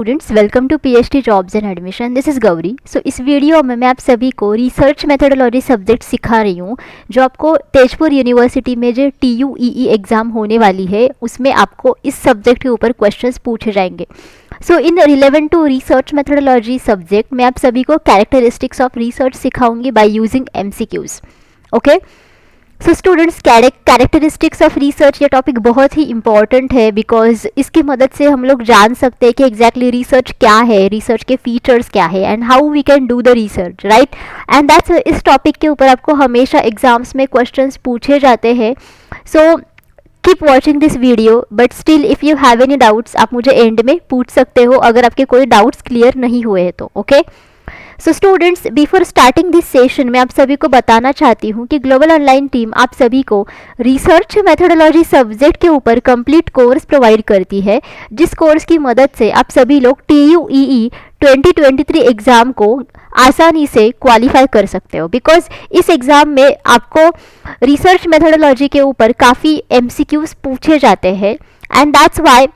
Students welcome to PhD jobs and admission. This is Gauri. So इस video में मैं आप सभी को रिसर्च मेथोडोलॉजी सब्जेक्ट सिखा रही हूँ, जो आपको तेजपुर यूनिवर्सिटी में जो TUEE एग्ज़ाम होने वाली है उसमें आपको इस सब्जेक्ट के ऊपर क्वेश्चंस पूछे जाएंगे। So in relevant to research methodology subject मैं आप सभी को कैरेक्टरिस्टिक्स ऑफ रिसर्च सिखाऊंगी by using MCQs। Okay, so students, characteristics of research ये टॉपिक बहुत ही इंपॉर्टेंट है, बिकॉज इसकी मदद से हम लोग जान सकते हैं कि एग्जैक्टली रिसर्च क्या है, रिसर्च के फीचर्स क्या है and how we can do the research, right. And that's इस टॉपिक के ऊपर आपको हमेशा एग्जाम्स में क्वेश्चंस पूछे जाते हैं। So keep watching this video, but still if you have any doubts आप मुझे एंड में पूछ सकते हो अगर आपके कोई डाउट्स क्लियर नहीं हुए हैं तो। Okay, so students, before starting this session मैं आप सभी को बताना चाहती हूँ कि ग्लोबल ऑनलाइन टीम आप सभी को रिसर्च मेथोडोलॉजी सब्जेक्ट के ऊपर कंप्लीट कोर्स प्रोवाइड करती है, जिस कोर्स की मदद से आप सभी लोग TUEE 2023 एग्ज़ाम को आसानी से क्वालिफाई कर सकते हो। बिकॉज इस एग्ज़ाम में आपको रिसर्च मेथोडोलॉजी के ऊपर काफ़ी MCQs पूछे जाते हैं, एंड दैट्स वाई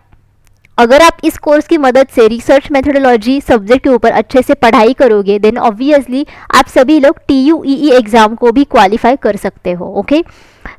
अगर आप इस कोर्स की मदद से रिसर्च मेथोडोलॉजी सब्जेक्ट के ऊपर अच्छे से पढ़ाई करोगे देन ऑब्वियसली आप सभी लोग TUEE एग्ज़ाम को भी क्वालिफाई कर सकते हो। Okay,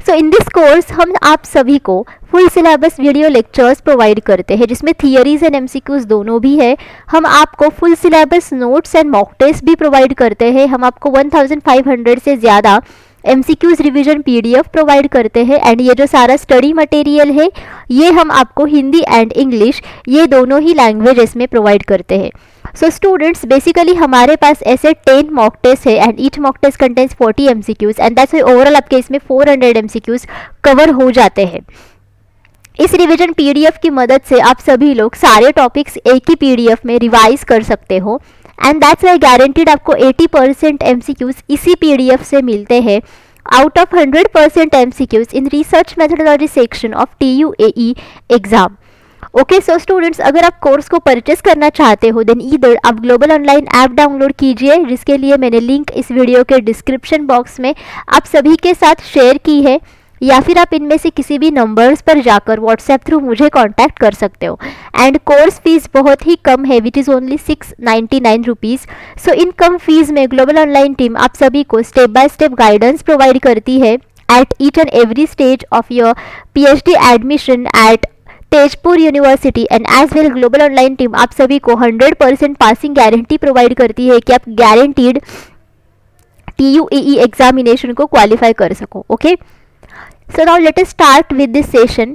so in this course हम आप सभी को full syllabus video lectures provide करते हैं, जिसमें थियरीज एंड MCQs दोनों भी है। हम आपको full syllabus notes and mock test भी प्रोवाइड करते हैं। हम आपको 1500 से ज़्यादा MCQs रिवीजन PDF प्रोवाइड करते हैं, एंड ये जो सारा स्टडी मटेरियल है ये हम आपको हिंदी एंड इंग्लिश ये दोनों ही लैंग्वेजेस में प्रोवाइड करते हैं। सो स्टूडेंट्स, बेसिकली हमारे पास ऐसे 10 मॉक टेस्ट है and each mock test contains 40 MCQs, and that's overall आपके इसमें 400 MCQs कवर हो जाते हैं। इस रिवीजन PDF की मदद से आप सभी लोग सारे टॉपिक्स एक ही PDF में रिवाइज कर सकते हो, एंड दैट्स वाई गारंटीड आपको 80% MCQs इसी PDF से मिलते हैं out of 100% MCQs in research methodology section of TUEE exam. Okay, so students, अगर आप कोर्स को परचेस करना चाहते हो देन ईदर आप ग्लोबल ऑनलाइन ऐप डाउनलोड कीजिए, जिसके लिए मैंने लिंक इस वीडियो के डिस्क्रिप्शन बॉक्स में आप सभी के साथ शेयर की है, या फिर आप इनमें से किसी भी नंबर्स पर जाकर व्हाट्सएप थ्रू मुझे कांटेक्ट कर सकते हो। एंड कोर्स फीस बहुत ही कम है, which is only 699 rupees. So इन कम फीस में ग्लोबल ऑनलाइन टीम आप सभी को step by step guidance provide करती है at each and every stage of your PhD admission at Tezpur university, and as well global online team आप सभी को 100% पासिंग गारंटी प्रोवाइड करती है कि आप गारंटीड TUEE एग्जामिनेशन को क्वालिफाई कर सको। Okay, so now let us start with this session.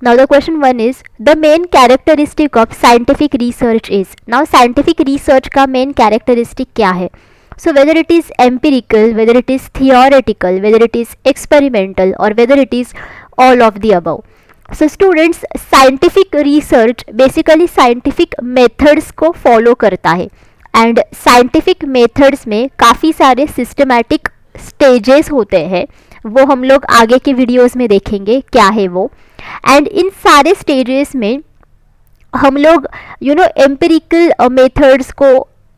Now the question 1 is the main characteristic of scientific research is. Now scientific research का main characteristic क्या है? So whether it is empirical, whether it is theoretical, whether it is experimental or whether it is all of the above. So students, scientific research basically scientific methods को follow करता है, and scientific methods में काफ़ी सारे systematic stages होते हैं, वो हम लोग आगे के वीडियोस में देखेंगे क्या है वो। एंड इन सारे स्टेजेस में हम लोग एम्पिरिकल मेथड्स को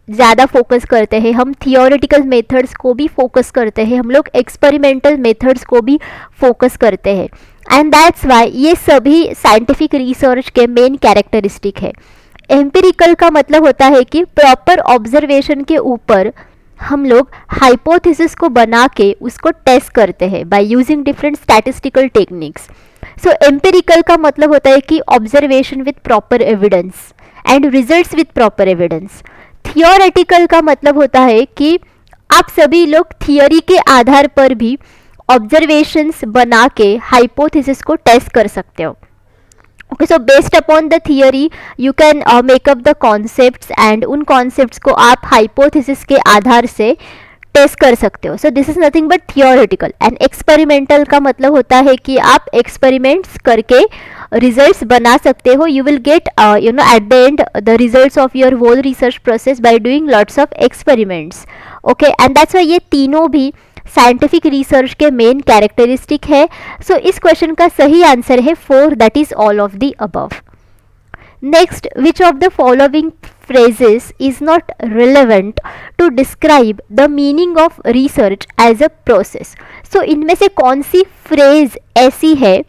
ज़्यादा फोकस करते हैं, हम थियोरेटिकल मेथड्स को भी फोकस करते हैं, हम लोग एक्सपेरिमेंटल मेथड्स को भी फोकस करते हैं, एंड दैट्स वाई ये सभी साइंटिफिक रिसर्च के मेन कैरेक्टरिस्टिक है। एम्पिरिकल का मतलब होता है कि प्रॉपर ऑब्जर्वेशन के ऊपर हम लोग हाइपोथेसिस को बना के उसको टेस्ट करते हैं by using different statistical techniques. So empirical का मतलब होता है कि observation with proper evidence and results with proper evidence. Theoretical का मतलब होता है कि आप सभी लोग थियोरी के आधार पर भी ऑब्जर्वेशंस बना के हाइपोथेसिस को टेस्ट कर सकते हो। Okay, so based upon the theory you can make up the concepts, and उन concepts को आप hypothesis के आधार से टेस्ट कर सकते हो। So this is nothing but theoretical. and experimental का मतलब होता है कि आप experiments करके results बना सकते हो। You will get at the end the results of your whole research process by doing lots of experiments. Okay, and that's why ये तीनों भी साइंटिफिक रिसर्च के मेन कैरेक्टरिस्टिक है। सो इस क्वेश्चन का सही आंसर है 4, that is all of the above. Next, which of the following phrases is not relevant to describe the meaning of research as a process. So इनमें से कौन सी phrase ऐसी है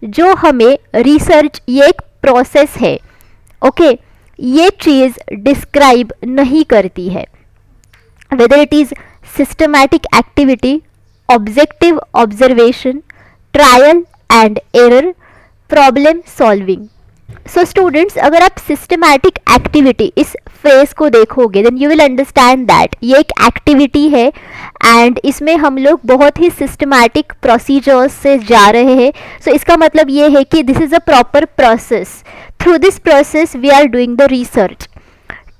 जो हमें research ये एक process है, ओके, ये चीज़ डिस्क्राइब नहीं करती है, whether it is systematic activity, objective observation, trial and error, problem solving. So students, अगर आप सिस्टमैटिक एक्टिविटी इस फ्रेज को देखोगे then you will understand that ये एक एक्टिविटी है एंड इसमें हम लोग बहुत ही सिस्टमैटिक प्रोसीजर्स से जा रहे हैं. सो इसका मतलब ये है कि this is a proper process. Through this process we are doing the research.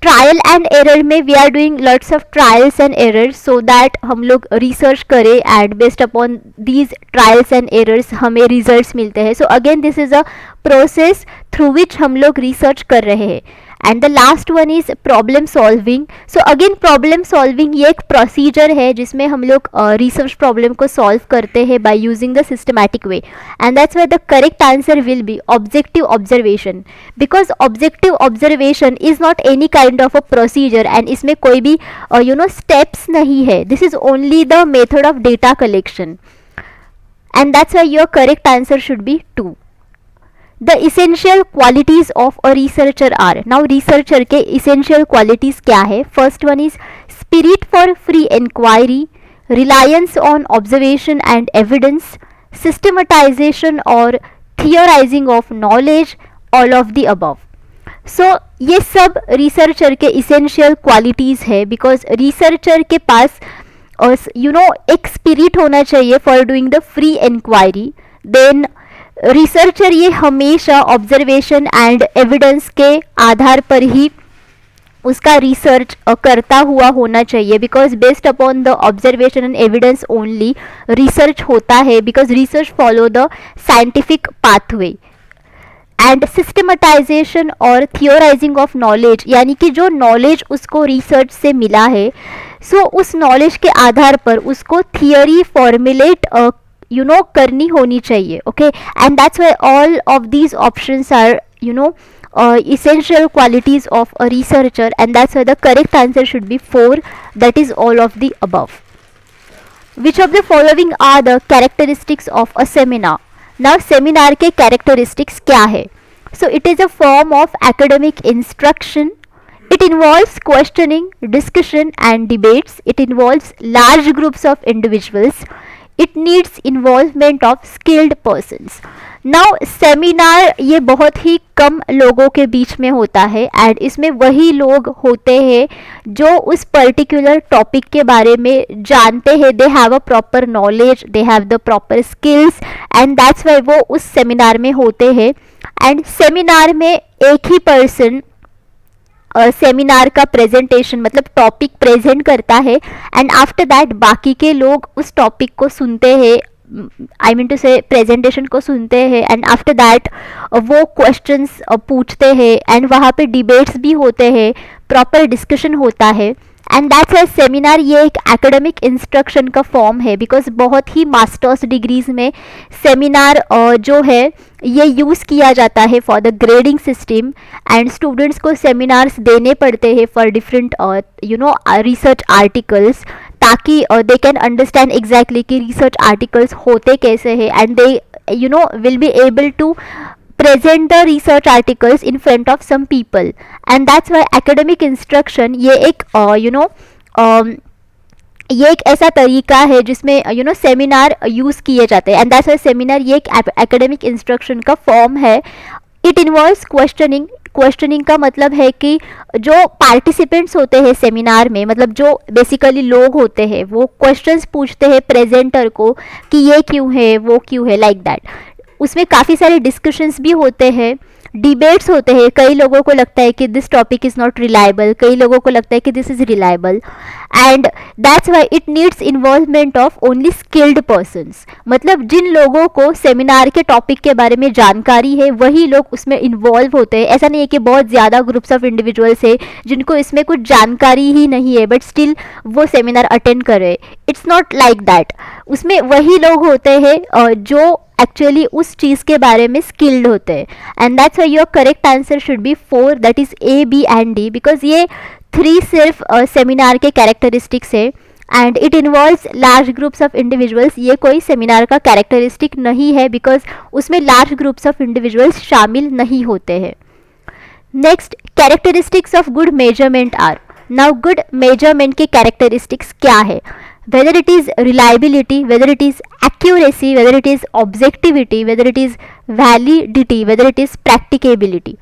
Trial and error में we are doing lots of trials and errors so that हम लोग रिसर्च करें and based upon these trials and errors हमें results मिलते हैं. So again this is a process through which हम लोग research कर रहे हैं. And the last one is problem solving. So again problem solving ये एक प्रोसीजर है जिसमें हम लोग रिसर्च प्रॉब्लम को सॉल्व करते हैं bye using the systematic way. And that's why the correct answer will be objective observation, because objective observation is not any kind of a procedure and इसमें कोई भी स्टेप्स नहीं है. This is only the method of data collection and that's why your correct answer should be 2. The essential qualities of a researcher are. Now researcher के essential qualities क्या है? First one is spirit for free inquiry, reliance on observation and evidence, systematization or theorizing of knowledge, all of the above. So ये सब researcher के essential qualities है because researcher के पास एक spirit होना चाहिए for doing the free inquiry. Then researcher ये हमेशा ऑब्जर्वेशन एंड एविडेंस के आधार पर ही उसका रिसर्च करता हुआ होना चाहिए, because based upon the observation and evidence only research होता है, because research follow the scientific pathway. And सिस्टमेटाइजेशन और थियोराइजिंग ऑफ नॉलेज, यानी कि जो नॉलेज उसको रिसर्च से मिला है सो उस नॉलेज के आधार पर उसको थियोरी फॉर्मुलेट करनी होनी चाहिए. Okay, and that's why all of these options are essential qualities of a researcher, and that's why the correct answer should be 4, that is all of the above. Which of the following are the characteristics of a seminar? Now seminar के characteristics क्या है? So it is a form of academic instruction. It involves questioning, discussion and debates. It involves large groups of individuals. It needs involvement of skilled persons. Now seminar ये बहुत ही कम लोगों के बीच में होता है एंड इसमें वही लोग होते हैं जो उस पर्टिकुलर टॉपिक के बारे में जानते हैं. They have a proper knowledge, they have the proper skills and that's Y वो उस सेमिनार में होते हैं. एंड सेमिनार में एक ही पर्सन सेमिनार का प्रेजेंटेशन मतलब टॉपिक प्रेजेंट करता है एंड आफ्टर दैट बाकी के लोग उस टॉपिक को सुनते हैं, आई मीन टू से प्रेजेंटेशन को सुनते हैं एंड आफ्टर दैट वो क्वेश्चंस पूछते हैं एंड वहाँ पे डिबेट्स भी होते हैं, प्रॉपर डिस्कशन होता है. एंड दैट्स वाई सेमिनार ये एक एकेडमिक इंस्ट्रक्शन का फॉर्म है, बिकॉज बहुत ही मास्टर्स डिग्रीज में सेमिनार जो है ये यूज़ किया जाता है for the grading system and students को सेमिनार्स देने पड़ते हैं फॉर डिफरेंट रिसर्च आर्टिकल्स, ताकि दे कैन अंडरस्टैंड एग्जैक्टली कि रिसर्च आर्टिकल्स होते कैसे हैं and they will be able to present the research articles in front of some people. And that's why academic instruction ये एक ये एक ऐसा तरीका है जिसमें सेमिनार यूज़ किए जाते हैं एंड दैट्स वाई सेमिनार ये एक एकेडमिक इंस्ट्रक्शन का फॉर्म है. It involves questioning. क्वेश्चनिंग का मतलब है कि जो पार्टिसिपेंट्स होते हैं सेमिनार में, मतलब जो बेसिकली लोग होते हैं वो क्वेश्चंस पूछते हैं प्रेजेंटर को कि ये क्यों है, वो क्यों है, लाइक दैट. उसमें काफ़ी सारे डिस्कशंस भी होते हैं, डिबेट्स होते हैं. कई लोगों को लगता है कि this topic is not reliable, कई लोगों को लगता है कि this is reliable and that's why it needs involvement of only skilled persons. मतलब जिन लोगों को सेमिनार के टॉपिक के बारे में जानकारी है वही लोग उसमें इन्वॉल्व होते हैं. ऐसा नहीं है कि बहुत ज़्यादा ग्रुप्स ऑफ इंडिविजुअल्स है जिनको इसमें कुछ जानकारी ही नहीं है बट स्टिल वो सेमिनार अटेंड कर रहे. It's not like that. उसमें वही लोग होते हैं जो एक्चुअली उस चीज़ के बारे में स्किल्ड होते हैं and that's why your correct answer should be 4, that is A, B and D, because ये 3 सिर्फ सेमिनार के कैरेक्टरिस्टिक्स है and it involves large groups of individuals. ये कोई सेमिनार का कैरेक्टरिस्टिक नहीं है बिकॉज उसमें लार्ज ग्रुप्स ऑफ इंडिविजुअल्स शामिल नहीं होते हैं. Next, characteristics of good measurement are. Now good measurement के कैरेक्टरिस्टिक्स क्या है? whether it is reliability, whether it is accuracy, whether it is objectivity, whether it is validity, whether it is practicability.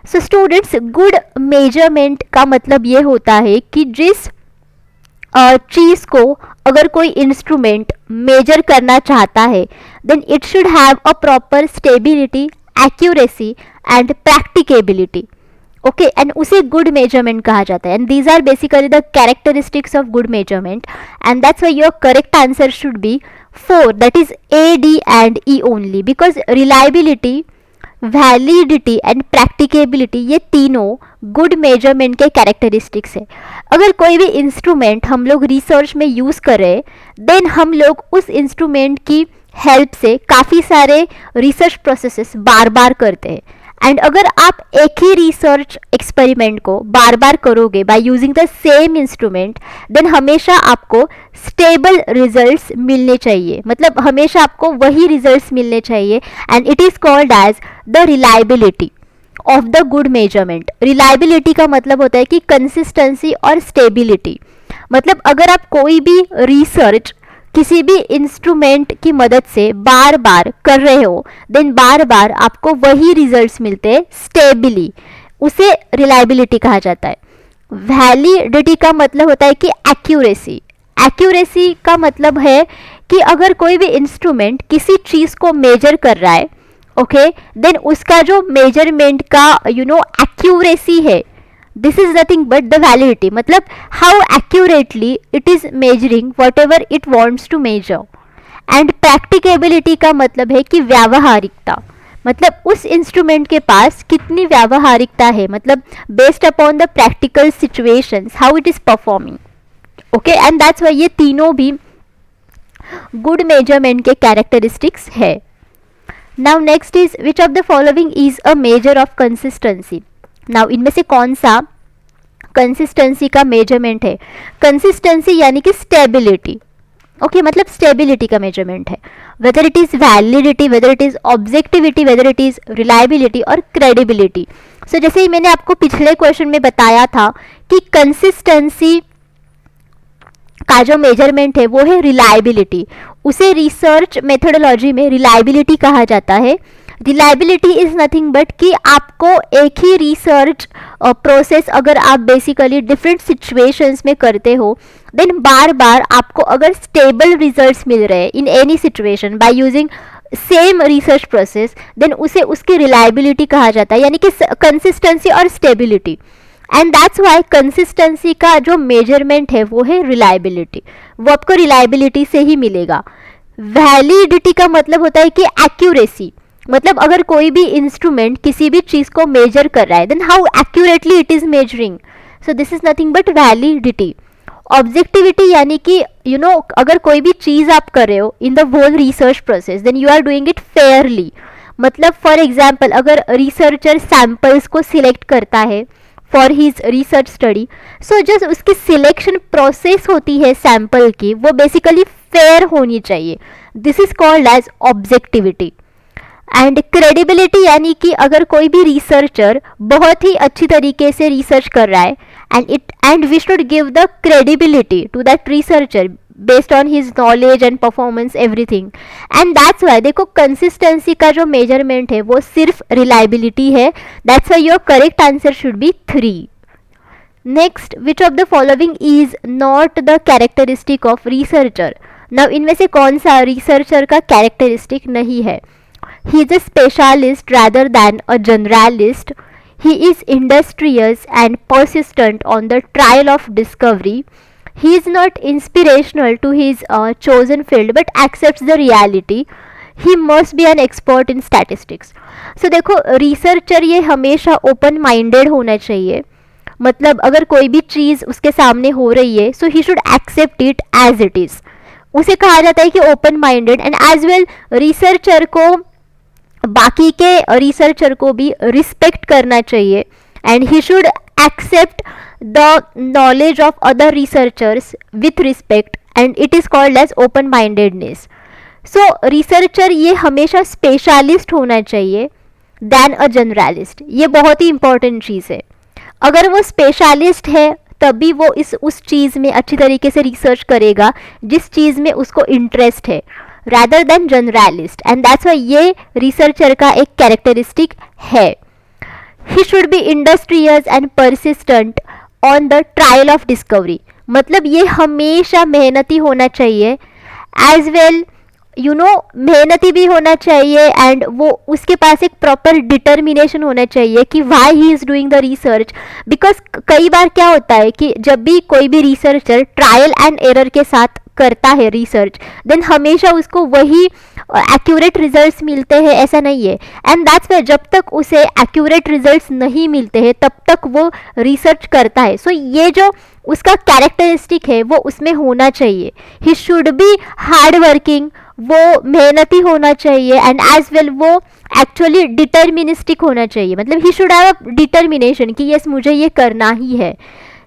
So students, good measurement का मतलब ये होता है कि जिस चीज़ को अगर कोई इंस्ट्रूमेंट मेजर करना चाहता है, then it should have a proper stability, accuracy and practicability. Okay, and उसे गुड मेजरमेंट कहा जाता है. And these are basically the characteristics of good measurement, and that's why your correct answer should be 4, that is A, D and E only, because reliability, validity and practicability ये तीनों good measurement के characteristics है. अगर कोई भी instrument हम लोग research में यूज़ करें, देन हम लोग उस इंस्ट्रूमेंट की हेल्प से काफ़ी सारे रिसर्च प्रोसेसेस बार बार करते हैं. एंड अगर आप एक ही रिसर्च एक्सपेरिमेंट को बार बार करोगे by using the same instrument, then हमेशा आपको स्टेबल रिजल्ट्स मिलने चाहिए. मतलब हमेशा आपको वही रिजल्ट्स मिलने चाहिए, and it is called as the reliability of the good measurement. Reliability का मतलब होता है कि कंसिस्टेंसी और स्टेबिलिटी. मतलब अगर आप कोई भी रिसर्च किसी भी इंस्ट्रूमेंट की मदद से बार बार कर रहे हो, देन बार बार आपको वही रिजल्ट्स मिलते हैं स्टेबली, उसे रिलायबिलिटी कहा जाता है. वैलिडिटी का मतलब होता है कि एक्यूरेसी. एक्यूरेसी का मतलब है कि अगर कोई भी इंस्ट्रूमेंट किसी चीज़ को मेजर कर रहा है, ओके, देन उसका जो मेजरमेंट का एक्यूरेसी है, this is nothing but the validity. मतलब how accurately it is measuring whatever it wants to measure. and practicability का मतलब है कि व्यावहारिकता. मतलब उस इंस्ट्रूमेंट के पास कितनी व्यावहारिकता है, मतलब based upon the practical situations how it is performing. okay, and that's why ये तीनों भी good measurement के characteristics है. now next is which of the following is a measure of consistency. Now इनमें से कौन सा कंसिस्टेंसी का मेजरमेंट है? कंसिस्टेंसी यानी कि स्टेबिलिटी. ओके, मतलब स्टेबिलिटी का मेजरमेंट है. Whether it is validity, whether it is objectivity, whether it is reliability और क्रेडिबिलिटी. सो जैसे ही मैंने आपको पिछले क्वेश्चन में बताया था कि कंसिस्टेंसी का जो मेजरमेंट है वो है रिलायबिलिटी. उसे रिसर्च मेथोडोलॉजी में रिलायबिलिटी कहा जाता है. रिलायबिलिटी इज़ नथिंग बट कि आपको एक ही रिसर्च प्रोसेस अगर आप बेसिकली डिफरेंट सिचुएशंस में करते हो, देन बार बार आपको अगर स्टेबल रिजल्ट्स मिल रहे हैं in any situation by using same research process, then उसे उसकी रिलायबिलिटी कहा जाता है, यानी कि कंसिस्टेंसी और stability. And that's Y consistency का जो मेजरमेंट है वो है रिलायबिलिटी. वो आपको रिलायबिलिटी से ही मिलेगा. वैलिडिटी का मतलब होता है कि एक्यूरेसी. मतलब अगर कोई भी इंस्ट्रूमेंट किसी भी चीज़ को मेजर कर रहा है, then how accurately it is measuring. So this is nothing but validity. Objectivity यानी कि अगर कोई भी चीज़ आप कर रहे हो in the whole research process, then you are doing it fairly. मतलब फॉर एग्जाम्पल अगर रिसर्चर सैम्पल्स को सिलेक्ट करता है for his research study, so just उसकी सिलेक्शन प्रोसेस होती है सैम्पल की, वो बेसिकली फेयर होनी चाहिए. This is called as objectivity. And credibility यानी कि अगर कोई भी रिसर्चर बहुत ही अच्छी तरीके से रिसर्च कर रहा है, and we should give the credibility to that researcher based on his knowledge and performance everything. And that's why देखो कंसिस्टेंसी का जो मेजरमेंट है वो सिर्फ रिलायबिलिटी है. That's why your correct answer should be 3. Next, which of the following is not the characteristic of researcher. Now इनमें से कौन सा रिसर्चर का कैरेक्टरिस्टिक नहीं है? He is a specialist rather than a generalist. He is industrious and persistent on the trail of discovery. He is not inspirational to his chosen field but accepts the reality. He must be an expert in statistics. So देखो researcher ये हमेशा open minded होना चाहिए. मतलब अगर कोई भी चीज़ उसके सामने हो रही है, so he should accept it as it is. उसे कहा जाता है कि open minded. And as well researcher को बाकी के रिसर्चर को भी रिस्पेक्ट करना चाहिए, and he should accept the knowledge of other researchers with respect, and it is called as open mindedness. So researcher ये हमेशा स्पेशलिस्ट होना चाहिए. Than a generalist. ये बहुत ही इंपॉर्टेंट चीज़ है। अगर वो स्पेशलिस्ट है तभी वो उस चीज़ में अच्छी तरीके से रिसर्च करेगा जिस चीज़ में उसको इंटरेस्ट है, rather than generalist, and that's why ये रिसर्चर का एक कैरेक्टरिस्टिक है। He should be industrious and persistent on the trial of discovery, मतलब ये हमेशा मेहनती होना चाहिए, एज वेल मेहनती भी होना चाहिए, एंड वो उसके पास एक प्रॉपर डिटर्मिनेशन होना चाहिए कि why he is doing the research. Because कई बार क्या होता है कि जब भी कोई भी रिसर्चर ट्रायल एंड एरर के साथ करता है रिसर्च, देन हमेशा उसको वही एक्यूरेट रिजल्ट्स मिलते हैं, ऐसा नहीं है। एंड दैट्स वाई जब तक उसे एक्यूरेट रिजल्ट्स नहीं मिलते हैं तब तक वो रिसर्च करता है। सो ये जो उसका कैरेक्टरिस्टिक है वो उसमें होना चाहिए। He should be hard working, वो मेहनती होना चाहिए, एंड एज वेल वो एक्चुअली डिटर्मिनिस्टिक होना चाहिए, मतलब he should have a determination कि यस मुझे ये करना ही है।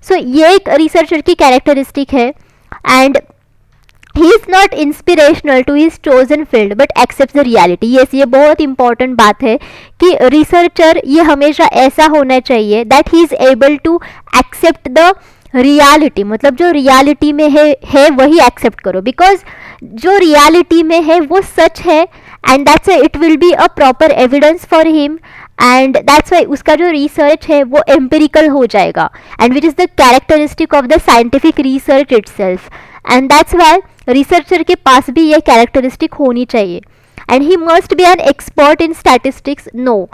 सो ये एक रिसर्चर की कैरेक्टरिस्टिक है। And he is not inspirational to his chosen field but accept the reality. Yes, ये बहुत इंपॉर्टेंट बात है कि रिसर्चर ये हमेशा ऐसा होना चाहिए that he is able to accept the reality, मतलब जो रियलिटी में है वही एक्सेप्ट करो, बिकॉज जो रियलिटी में है वो सच है, and that's it will be a proper evidence for him, and that's why उसका जो रिसर्च है वो एम्पिरिकल हो जाएगा, and which is the characteristic of the scientific research itself. And that's why researcher के पास भी ये कैरेक्टरिस्टिक होनी चाहिए। And he must be an expert in statistics. No,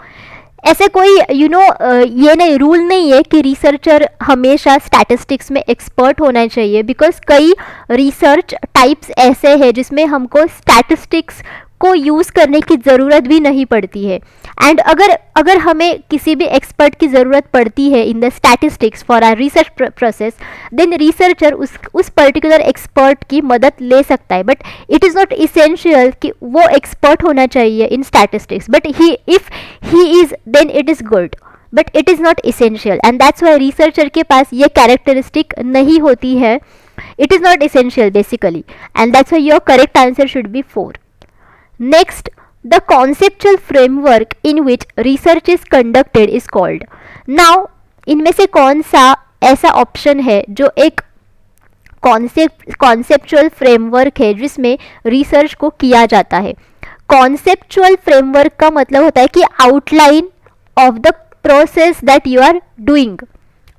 ऐसे कोई ये नहीं, रूल नहीं है कि रिसर्चर हमेशा स्टैटिस्टिक्स में एक्सपर्ट होना चाहिए, बिकॉज कई रिसर्च टाइप्स ऐसे हैं जिसमें हमको स्टैटिस्टिक्स को यूज़ करने की ज़रूरत भी नहीं पड़ती है। एंड अगर हमें किसी भी एक्सपर्ट की ज़रूरत पड़ती है in the statistics for our research process, then researcher उस पर्टिकुलर एक्सपर्ट की मदद ले सकता है, but it is not essential कि वो एक्सपर्ट होना चाहिए in statistics, but if he is then it is good, but it is not essential, and that's why researcher के पास ये कैरेक्टरिस्टिक नहीं होती है। It is not essential basically, and that's why your correct answer should be 4. Next, the conceptual framework in which research is conducted is called. Now, इनमें से कौन सा ऐसा ऑप्शन है जो एक कॉन्सेप्चुअल फ्रेमवर्क है जिसमें रिसर्च को किया जाता है? कॉन्सेप्चुअल फ्रेमवर्क का मतलब होता है कि outline of the process that you are doing.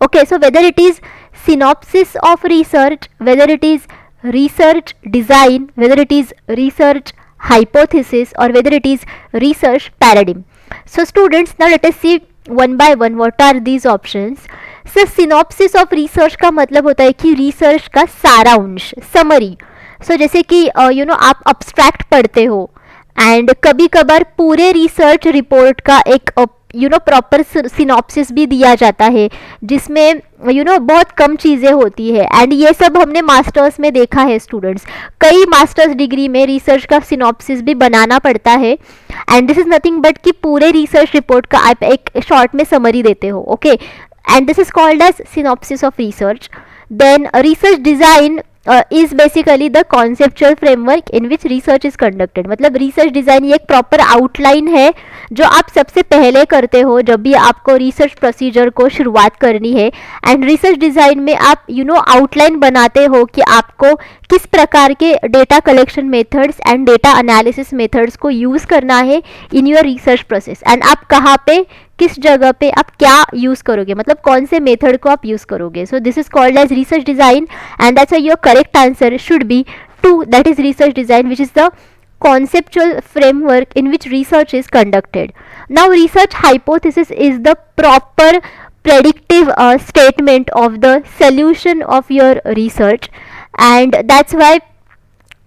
Okay, so whether it is synopsis of research, whether it is research design, whether it is research hypothesis, or whether it is research paradigm. So students, now let us see one by one what are these options. So synopsis of research का मतलब होता है कि research का सारांश, summary. So जैसे कि आप abstract पढ़ते हो, एंड कभी कभार पूरे रिसर्च रिपोर्ट का एक प्रॉपर सिनॉप्सिस भी दिया जाता है जिसमें बहुत कम चीज़ें होती है, एंड ये सब हमने मास्टर्स में देखा है स्टूडेंट्स। कई मास्टर्स डिग्री में रिसर्च का सिनॉप्सिस भी बनाना पड़ता है, and this is nothing but कि पूरे रिसर्च रिपोर्ट का आप एक शॉर्ट में समरी देते हो. Okay, and this is called as synopsis of research. Then research design is basically the conceptual framework in which research is conducted. मतलब research design ये एक प्रॉपर आउटलाइन है जो आप सबसे पहले करते हो जब भी आपको रिसर्च प्रोसीजर को शुरुआत करनी है, एंड रिसर्च डिज़ाइन में आप आउटलाइन बनाते हो कि आपको किस प्रकार के data collection methods and data analysis methods को यूज़ करना है in your research process, and आप कहाँ पे किस जगह पे आप क्या यूज़ करोगे, मतलब कौन से मेथड को आप यूज़ करोगे. So this is called as research design, and that's your correct answer should be 2, that is research design which is the conceptual framework in which research is conducted. Now research hypothesis is the proper predictive statement of the solution of your research, and that's why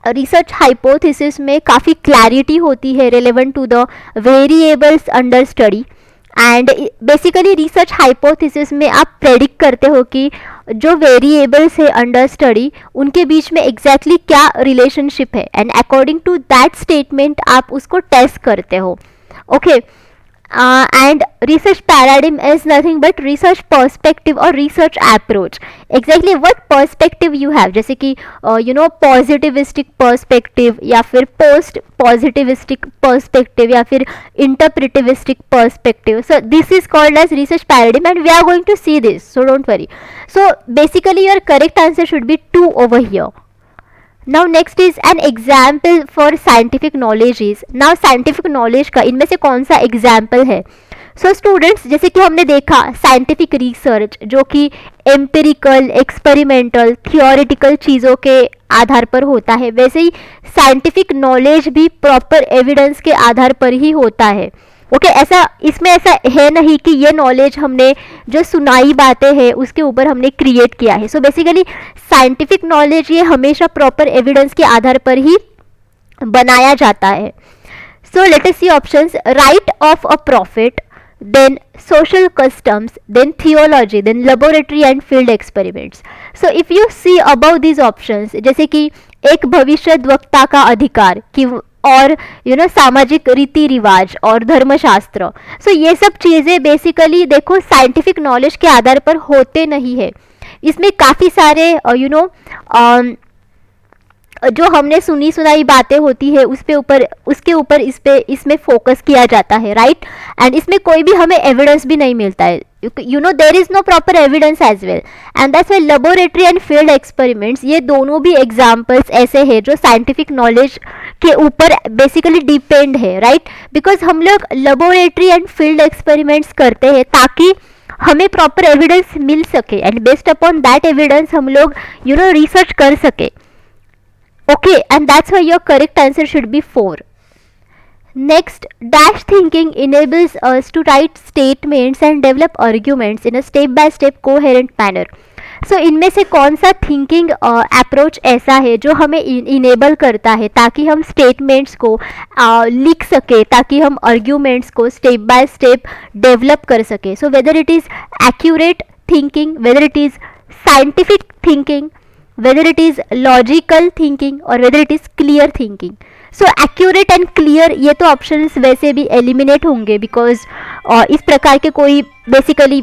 research hypothesis में काफ़ी clarity होती है relevant to the variables under study, and basically research hypothesis में आप predict करते हो कि जो वेरिएबल्स है अंडर स्टडी उनके बीच में एग्जैक्टली क्या रिलेशनशिप है, and according to that statement आप उसको टेस्ट करते हो. Okay, and research paradigm is nothing but research perspective or research approach. Exactly what perspective you have, जैसे कि positivistic perspective या फिर post positivistic perspective या फिर interpretivistic perspective. So this is called as research paradigm and we are going to see this, so don't worry. So basically your correct answer should be 2 over here. Now next is an example for scientific knowledge is, now scientific knowledge का इनमें से कौन सा example है. So students, जैसे कि हमने देखा साइंटिफिक रिसर्च जो कि एम्पिरिकल, एक्सपेरिमेंटल, थियोरिटिकल चीज़ों के आधार पर होता है, वैसे ही साइंटिफिक नॉलेज भी प्रॉपर एविडेंस के आधार पर ही होता है. ओके ऐसा इसमें ऐसा है नहीं कि ये नॉलेज हमने जो सुनाई बातें हैं उसके ऊपर हमने क्रिएट किया है. सो बेसिकली साइंटिफिक नॉलेज ये हमेशा प्रॉपर एविडेंस के आधार पर ही बनाया जाता है. So let us see options. Right of a profit, then social customs, then theology, then laboratory and field experiments. So if you see above these options, जैसे कि एक भविष्यद्वक्ता का अधिकार कि और सामाजिक रीति रिवाज और धर्मशास्त्र, सो ये सब चीज़ें बेसिकली देखो साइंटिफिक नॉलेज के आधार पर होते नहीं है. इसमें काफ़ी सारे जो हमने सुनी सुनाई बातें होती है उसके ऊपर इसमें फोकस किया जाता है, राइट. एंड इसमें कोई भी हमें एविडेंस भी नहीं मिलता है, there is no proper evidence as well. And that's why laboratory and field experiments ये दोनों भी एग्जांपल्स ऐसे हैं जो साइंटिफिक नॉलेज के ऊपर बेसिकली डिपेंड है, राइट. बिकॉज हम लोग लेबोरेटरी एंड फील्ड एक्सपेरिमेंट्स करते हैं ताकि हमें प्रॉपर एविडेंस मिल सके and based upon that evidence हम लोग रिसर्च कर सके. Okay, and that's why your correct answer should be 4. Next, dash thinking enables us to write statements and develop arguments in a step-by-step coherent manner. So इनमें से कौन सा thinking approach ऐसा है जो हमें इनेबल करता है ताकि हम स्टेटमेंट्स को लिख सके, ताकि हम आर्ग्यूमेंट्स को स्टेप बाय स्टेप डेवलप कर सके. So whether it is accurate thinking, whether it is scientific thinking, whether it is logical thinking or whether it is clear thinking. So accurate and clear ये तो options वैसे भी eliminate होंगे because इस प्रकार के कोई basically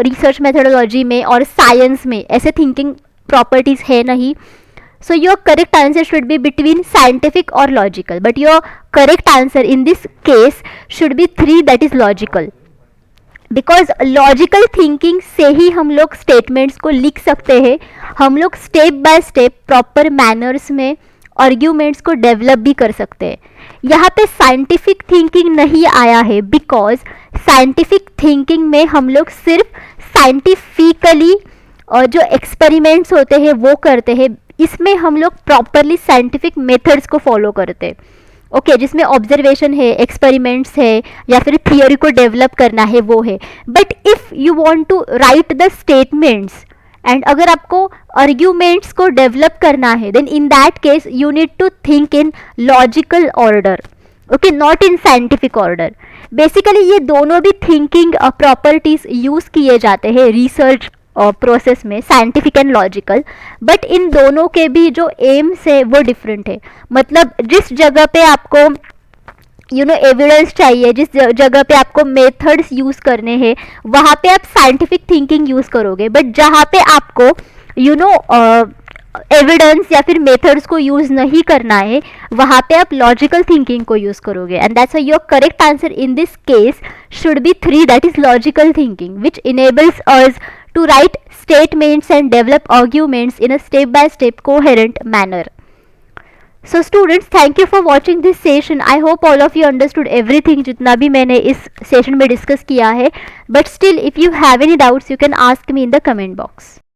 research methodology में और science में ऐसे thinking properties है नहीं. So your correct answer should be between scientific or logical, but your correct answer in this case should be 3, that is logical. Because logical thinking से ही हम लोग statements को लिख सकते हैं, हम लोग step by step proper manners में आर्ग्यूमेंट्स को डेवलप भी कर सकते हैं. यहाँ पे साइंटिफिक थिंकिंग नहीं आया है बिकॉज साइंटिफिक थिंकिंग में हम लोग सिर्फ साइंटिफिकली जो एक्सपेरिमेंट्स होते हैं वो करते हैं. इसमें हम लोग प्रॉपरली साइंटिफिक मेथड्स को फॉलो करते हैं. ओके जिसमें ऑब्जर्वेशन है, एक्सपेरिमेंट्स है या फिर थियोरी को डेवलप करना है वो है. But if you want to write the statements and अगर आपको आर्ग्यूमेंट्स को डेवलप करना है then in that case you need to think in logical order, okay not in scientific order. Basically ये दोनों भी थिंकिंग प्रॉपर्टीज यूज़ किए जाते हैं रिसर्च प्रोसेस में, साइंटिफिक एंड लॉजिकल. बट इन दोनों के भी जो एम्स है वो डिफरेंट है. मतलब जिस जगह पे आपको एविडेंस चाहिए, जिस जगह पे आपको मेथड्स यूज़ करने हैं वहाँ पे आप साइंटिफिक थिंकिंग यूज़ करोगे. बट जहाँ पे आपको एविडेंस या फिर मेथड्स को यूज़ नहीं करना है वहाँ पे आप लॉजिकल थिंकिंग को यूज़ करोगे. And that's why your correct answer in this case should be 3, that is logical thinking which enables us to write statements and develop arguments in a step-by-step coherent manner. So students, thank you for watching this session. I hope all of you understood everything जितना भी मैंने इस session में discuss किया है. But still, if you have any doubts, you can ask me in the comment box.